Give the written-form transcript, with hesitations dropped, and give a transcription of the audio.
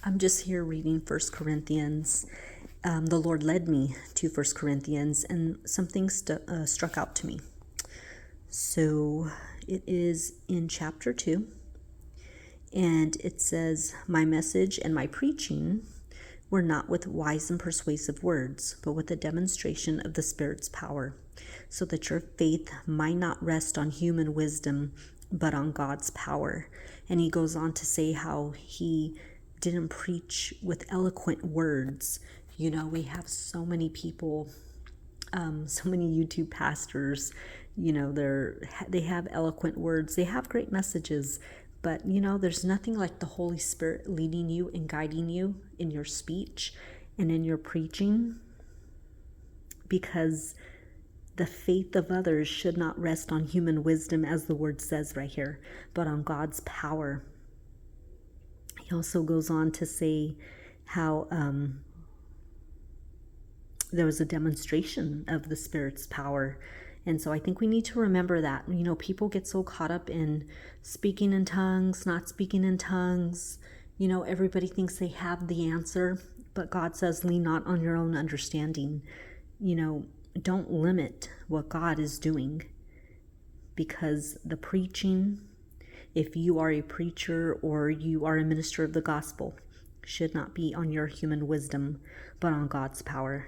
I'm just here reading First Corinthians. The Lord led me to First Corinthians, and something struck out to me. So it is in chapter 2, and it says, "My message and my preaching were not with wise and persuasive words, but with a demonstration of the Spirit's power, so that your faith might not rest on human wisdom, but on God's power." And he goes on to say how he didn't preach with eloquent words. You know, we have so many people, so many YouTube pastors, you know, they have eloquent words, they have great messages, but you know, there's nothing like the Holy Spirit leading you and guiding you in your speech and in your preaching, because the faith of others should not rest on human wisdom, as the word says right here, but on God's power. He also goes on to say how there was a demonstration of the Spirit's power. And so I think we need to remember that. You know, people get so caught up in speaking in tongues, not speaking in tongues. You know, everybody thinks they have the answer, but God says, lean not on your own understanding. You know, don't limit what God is doing, because the preaching, if you are a preacher or you are a minister of the gospel, should not be on your human wisdom, but on God's power.